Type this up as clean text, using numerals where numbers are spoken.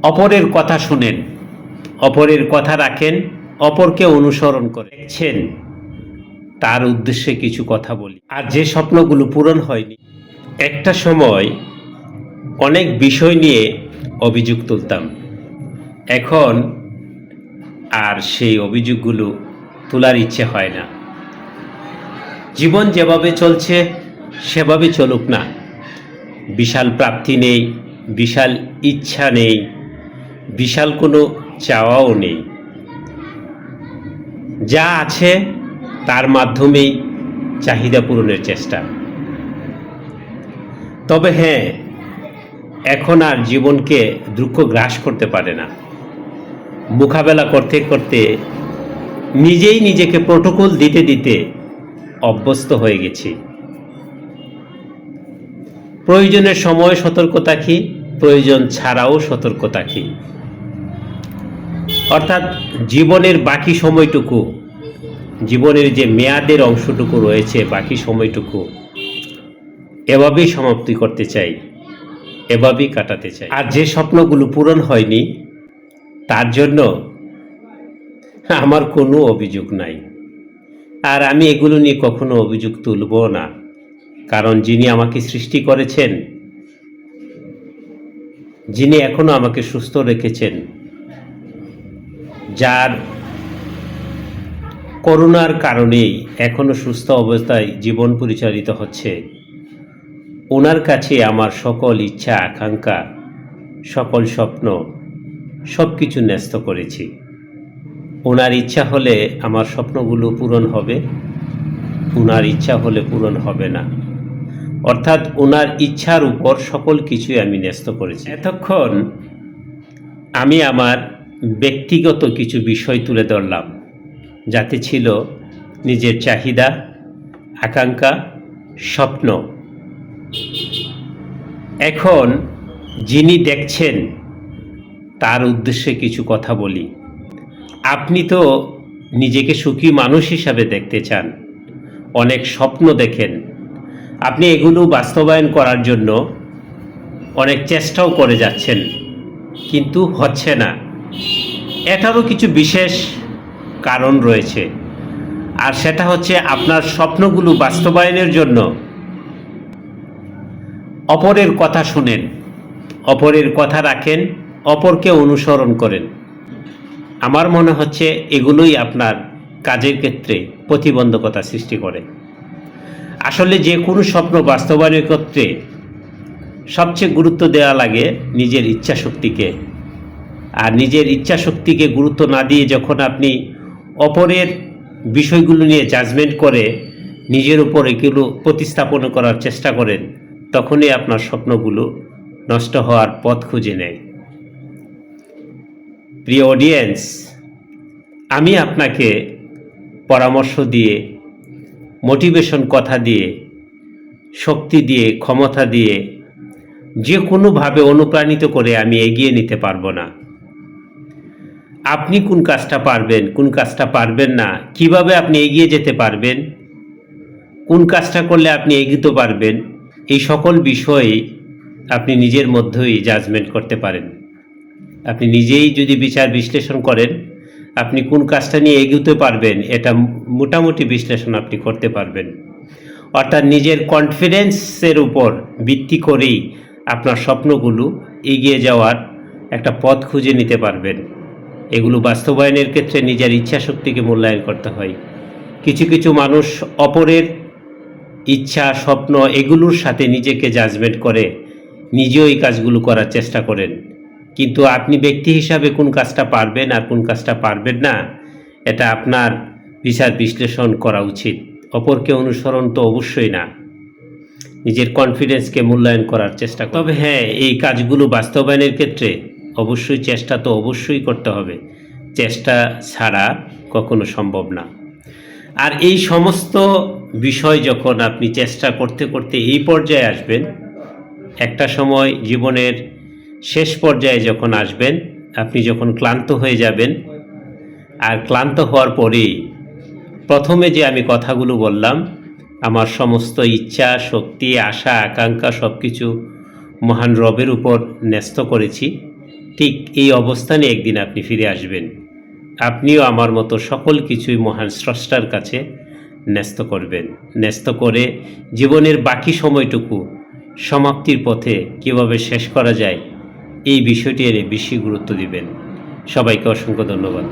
অপরের কথা শুনেন, অপরের কথা রাখেন, অপরকে অনুসরণ করে দেখছেন, তার উদ্দেশ্যে কিছু কথা বলি। আর যে স্বপ্নগুলো পূরণ হয়নি, একটা সময় অনেক বিষয় নিয়ে অভিযোগ তুলতাম, এখন আর সেই অভিযোগগুলো তোলার ইচ্ছে হয় না। জীবন যেভাবে চলছে সেভাবে চলুক না। বিশাল প্রাপ্তি নেই, বিশাল ইচ্ছা নেই, বিশাল কোনো চাওয়াও নেই। যা আছে তার মাধ্যমেই চাহিদা পূরণের চেষ্টা। তবে হ্যাঁ, এখন আর জীবনকে দুঃখ গ্রাস করতে পারে না। মোকাবেলা করতে করতে নিজেই নিজেকে প্রোটোকল দিতে দিতে অভ্যস্ত হয়ে গেছি। প্রয়োজনের সময় সতর্ক থাকি, প্রয়োজন ছাড়াও সতর্ক থাকি। অর্থাৎ জীবনের বাকি সময়টুকু, জীবনের যে মেয়াদের অংশটুকু রয়েছে, বাকি সময়টুকু এভাবেই সমাপ্তি করতে চাই, এভাবেই কাটাতে চাই। আর যে স্বপ্নগুলো পূরণ হয়নি তার জন্য আমার কোনো অভিযোগ নাই, আর আমি এগুলো নিয়ে কখনো অভিযোগ তুলব না। কারণ যিনি আমাকে সৃষ্টি করেছেন, যিনি এখনো আমাকে সুস্থ রেখেছেন, যার করুণার কারণেই এখনো সুস্থ অবস্থায় জীবন পরিচালিত হচ্ছে, ওনার কাছে আমার সকল ইচ্ছা আকাঙ্ক্ষা, সকল স্বপ্ন সব কিছু ন্যস্ত করেছি। ওনার ইচ্ছা হলে আমার স্বপ্নগুলো পূরণ হবে, ওনার ইচ্ছা হলে পূরণ হবে না। অর্থাৎ ওনার ইচ্ছার উপর সকল কিছুই আমি ন্যস্ত করেছি। এতক্ষণ আমি আমার ব্যক্তিগত কিছু বিষয় তুলে ধরলাম, যাতে ছিল নিজের চাহিদা, আকাঙ্ক্ষা, স্বপ্ন। এখন যিনি দেখছেন তার উদ্দেশ্যে কিছু কথা বলি। আপনি তো নিজেকে সুখী মানুষ হিসাবে দেখতে চান, অনেক স্বপ্ন দেখেন, আপনি এগুলো বাস্তবায়ন করার জন্য অনেক চেষ্টাও করে যাচ্ছেন, কিন্তু হচ্ছে না। এটারও কিছু বিশেষ কারণ রয়েছে, আর সেটা হচ্ছে আপনার স্বপ্নগুলো বাস্তবায়নের জন্য অপরের কথা শুনেন, অপরের কথা রাখেন, অপরকে অনুসরণ করেন। আমার মনে হচ্ছে এগুলোই আপনার কাজের ক্ষেত্রে প্রতিবন্ধকতা সৃষ্টি করে। আসলে যে কোনো স্বপ্ন বাস্তবায়নের ক্ষেত্রে সবচেয়ে গুরুত্ব দেওয়া লাগে নিজের ইচ্ছা শক্তিকে। আর নিজের ইচ্ছা শক্তিকে গুরুত্ব না দিয়ে যখন আপনি অপরের বিষয়গুলো নিয়ে জাজমেন্ট করে নিজের উপর এগুলো প্রতিস্থাপন করার চেষ্টা করেন, তখনই আপনার স্বপ্নগুলো নষ্ট হওয়ার পথ খুঁজে নেয়। প্রিয় অডিয়েন্স, আমি আপনাকে পরামর্শ দিয়ে, মোটিভেশন কথা দিয়ে, শক্তি দিয়ে, ক্ষমতা দিয়ে যে কোনোভাবে অনুপ্রাণিত করে আমি এগিয়ে নিতে পারবো না। আপনি কোন কাজটা পারবেন, কোন কাজটা পারবেন না, কিভাবে আপনি এগিয়ে যেতে পারবেন, কোন কাজটা করলে আপনি এগিয়ে পারবেন, এই সকল বিষয়ে আপনি নিজের মধ্যেই জাজমেন্ট করতে পারেন। আপনি নিজেই যদি বিচার বিশ্লেষণ করেন, আপনি কোন কাজটা নিয়ে এগোতে পারবেন, এটা মোটামুটি বিশ্লেষণ আপনি করতে পারবেন। অর্থাৎ নিজের কনফিডেন্সের উপর ভিত্তি করেই আপনার স্বপ্নগুলো এগিয়ে যাওয়ার একটা পথ খুঁজে নিতে পারবেন। এগুলো বাস্তবায়নের ক্ষেত্রে নিজের ইচ্ছা শক্তিকে মূল্যায়ন করতে হয়। কিছু কিছু মানুষ অপরের ইচ্ছা, স্বপ্ন এগুলোর সাথে নিজেকে জাজমেন্ট করে নিজেও এই কাজগুলো করার চেষ্টা করেন, কিন্তু আপনি ব্যক্তি হিসাবে কোন কাজটা পারবেন আর কোন কাজটা পারবেন না, এটা আপনার বিচার বিশ্লেষণ করা উচিত। অপরকে অনুসরণ তো অবশ্যই না, নিজের কনফিডেন্সকে মূল্যায়ন করার চেষ্টা। তবে হ্যাঁ, এই কাজগুলো বাস্তবায়নের ক্ষেত্রে অবশ্যই চেষ্টা তো অবশ্যই করতে হবে, চেষ্টা ছাড়া কখনো সম্ভব না। আর এই সমস্ত বিষয় যখন আপনি চেষ্টা করতে করতে এই পর্যায়ে আসবেন, একটা সময় জীবনের শেষ পর্যায়ে যখন আসবেন, আপনি যখন ক্লান্ত হয়ে যাবেন, আর ক্লান্ত হওয়ার পরেই প্রথমে যে আমি কথাগুলো বললাম, আমার সমস্ত ইচ্ছা, শক্তি, আশা, আকাঙ্ক্ষা সব কিছু মহান রবের উপর ন্যস্ত করেছি, ঠিক এই অবস্থানে একদিন আপনি ফিরে আসবেন। আপনিও আমার মতো সকল কিছুই মহান স্রষ্টার কাছে ন্যস্ত করবেন। ন্যস্ত করে জীবনের বাকি সময়টুকু সমাপ্তির পথে কীভাবে শেষ করা যায় এই বিষয়টি এনে বেশি গুরুত্ব দিবেন। সবাইকে অসংখ্য ধন্যবাদ।